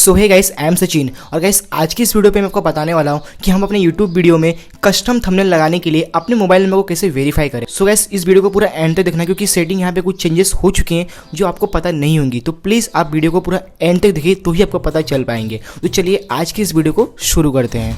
So hey guys, I am Sachin. और guys आज की इस वीडियो पे मैं आपको बताने वाला हूँ कि हम अपने YouTube वीडियो में कस्टम थंबनेल लगाने के लिए अपने मोबाइल नंबर को कैसे वेरीफाई करें। सो गाइस इस वीडियो को पूरा एंड तक देखना, क्योंकि सेटिंग यहाँ पे कुछ चेंजेस हो चुके हैं जो आपको पता नहीं होंगी। तो प्लीज़ आप वीडियो को पूरा एंड तक देखिए, तो ही आपको पता चल पाएंगे। तो चलिए आज की इस वीडियो को शुरू करते हैं।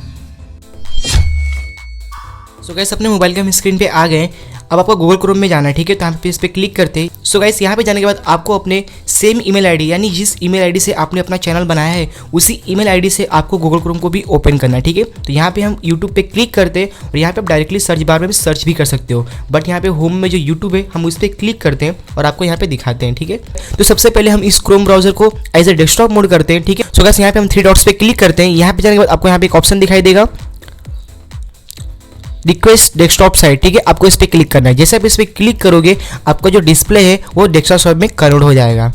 सो गाइस अपने मोबाइल के हम स्क्रीन पे आ गए। अब आपको गूगल क्रोम में जाना है, ठीक है। तो यहाँ पे इस पर क्लिक करते हैं। सो गाइस यहाँ पे जाने के बाद आपको अपने सेम ईमेल आईडी, यानी जिस ईमेल आईडी से आपने अपना चैनल बनाया है उसी ईमेल आईडी से आपको गूगल क्रोम को भी ओपन करना है, ठीक है। तो यहाँ पे हम यूट्यूब पे क्लिक करते हैं और यहाँ पे आप डायरेक्टली सर्च बार में भी सर्च भी कर सकते हो, बट यहाँ पे होम में जो यूट्यूब है हम उस पर क्लिक करते हैं और आपको यहाँ पे दिखाते हैं, ठीक है। तो सबसे पहले हम इस क्रोम ब्राउजर को एज ए डेस्कटॉप मोड करते हैं, ठीक है। सो गाइस यहाँ पे हम 3 डॉट्स पे क्लिक करते हैं। यहाँ पे जाने के बाद आपको यहाँ पे एक ऑप्शन दिखाई देगा, रिक्वेस्ट डेस्कटॉप साइट, ठीक है। आपको इस पर क्लिक करना है। जैसे आप इस पर क्लिक करोगे आपका जो डिस्प्ले है वो डेस्कटॉप में कन्वर्ट हो जाएगा।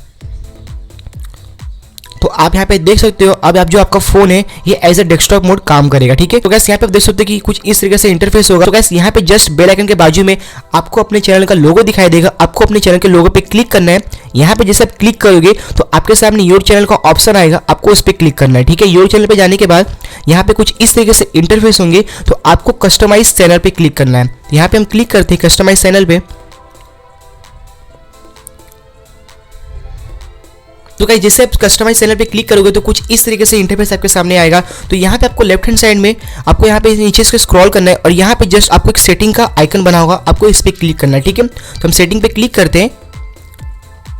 तो आप यहाँ पे देख सकते हो अब आप जो आपका फोन है ये एज ए डेस्कटॉप मोड काम करेगा, ठीक है। तो गैस यहाँ पे आप देख सकते हो कि कुछ इस तरीके से इंटरफेस होगा। तो गैस यहाँ पे जस्ट बेल आइकन के बाजू में आपको अपने चैनल का लोगो दिखाई देगा। आपको अपने चैनल के लोगो पे क्लिक करना है। यहाँ पे जैसे आप क्लिक करोगे तो आपके सामने योर चैनल का ऑप्शन आएगा, आपको उस पर क्लिक करना है, ठीक है। योर चैनल पे जाने के बाद यहाँ पे कुछ इस तरीके से इंटरफेस होंगे। तो आपको कस्टमाइज चैनल पे क्लिक करना है। यहाँ पे हम क्लिक करते हैं कस्टमाइज चैनल पे। तो गाइस जैसे आप कस्टमाइज चैनल पे क्लिक करोगे तो कुछ इस तरीके से इंटरफेस आपके सामने आएगा। तो यहाँ पे आपको लेफ्ट हैंड साइड में आपको यहाँ पे नीचे से स्क्रॉल करना है और यहाँ पे जस्ट आपको एक सेटिंग का आइकन बना होगा, आपको इस पे क्लिक करना है, ठीक है। तो हम सेटिंग पे क्लिक करते हैं।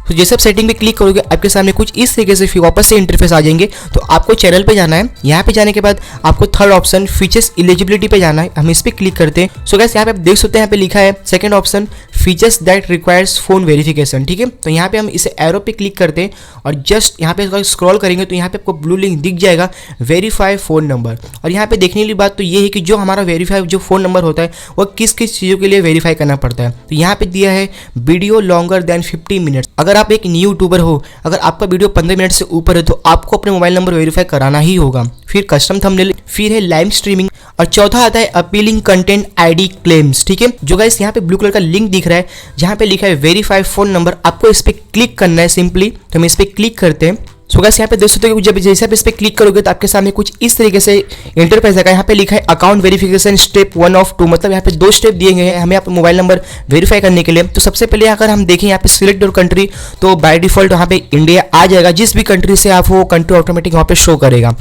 तो जैसे आप सेटिंग पे क्लिक करोगे आपके सामने कुछ इस तरीके से फिर वापस से इंटरफेस आ जाएंगे। तो आपको चैनल पे जाना है। यहाँ पे जाने के बाद आपको थर्ड ऑप्शन फीचर्स एलिजिबिलिटी पे जाना है, हम इस पे क्लिक करते हैं। सो गाइस यहाँ पे आप देख सकते हैं यहाँ पे लिखा है second option features that requires phone verification, ठीक है। तो यहाँ पे हम इसे एरो पे क्लिक करते हैं और जस्ट यहाँ पे स्क्रॉल करेंगे तो यहाँ पे आपको ब्लू लिंक दिख जाएगा वेरीफाई फोन नंबर। और यहाँ पे देखने वाली बात तो ये है कि जो हमारा वेरीफाई जो फोन नंबर होता है वो किस किस चीज़ों के लिए वेरीफाई करना पड़ता है। तो यहाँ पे दिया है वीडियो लॉन्गर देन 50 मिनट्स। अगर आप एक न्यू यूट्यूबर हो, अगर आपका वीडियो 15 मिनट से ऊपर है तो आपको अपने मोबाइल नंबर वेरीफाई कराना ही होगा। फिर कस्टम थंबनेल, फिर है लाइव स्ट्रीमिंग और चौथा आता है अपीलिंग कंटेंट आईडी क्लेम्स, ठीक है। जो गाइस यहाँ पे ब्लू कलर का लिंक दिख रहा है जहाँ पे लिखा है वेरीफाई फोन नंबर, आपको इस पे क्लिक करना है सिंपली। तो हम इस पे क्लिक करते हैं। सो गाइस यहाँ पे देख सकते हो जब जैसे आप इस पे क्लिक करोगे तो आपके सामने कुछ इस तरीके से इंटरफेस आएगा। यहाँ पे लिखा है अकाउंट वेरिफिकेशन स्टेप 1 ऑफ 2, मतलब यहाँ पे 2 स्टेप दिए गए हैं हमें अपना मोबाइल नंबर वेरीफाई करने के लिए। तो सबसे पहले अगर हम देखें यहाँ पे सिलेक्ट योर कंट्री, तो बाय डिफॉल्ट यहाँ पे इंडिया आ जाएगा। जिस भी कंट्री से आप वो कंट्री ऑटोमेटिक वहाँ पे शो करेगा।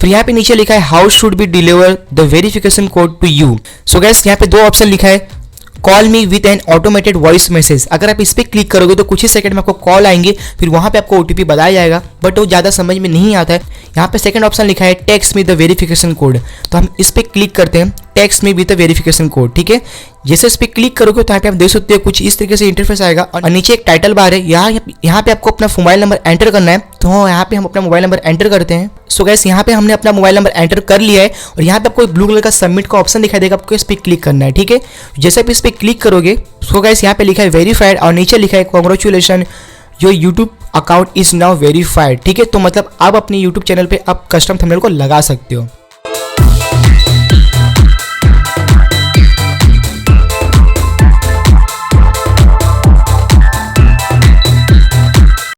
फिर यहाँ पे नीचे लिखा है how should be deliver the verification code to you. So guys यहाँ पे 2 ऑप्शन लिखा है call me with an automated voice message. अगर आप इस पर क्लिक करोगे तो कुछ ही सेकंड में आपको कॉल आएंगे, फिर वहाँ पे आपको OTP बताया जाएगा, बट वो ज़्यादा समझ में नहीं आता है। यहाँ पे सेकंड ऑप्शन लिखा है text me the verification code. तो हम इस पर क्लिक करते हैं text me with the verification code, ठीक है। जैसे इस पर क्लिक करोगे तो यहाँ पे आप देख सकते हो कुछ इस तरीके से इंटरफेस आएगा और नीचे एक टाइटल बार है। यहाँ पे आपको अपना मोबाइल नंबर एंटर करना है। तो यहाँ पे हम अपना मोबाइल नंबर एंटर करते हैं। सो गाइस यहाँ पे हमने अपना मोबाइल नंबर एंटर कर लिया है और यहाँ पे आपको ब्लू कलर का सबमिट का ऑप्शन दिखाई देगा, आपको इस पर क्लिक करना है, ठीक है। जैसे आप इस पर क्लिक करोगे सो गाइस यहाँ पे लिखा है वेरीफाइड और नीचे लिखा है congratulation your YouTube account is now verified, ठीक है। तो मतलब आप अपने यूट्यूब चैनल पे आप कस्टम थंबनेल को लगा सकते हो।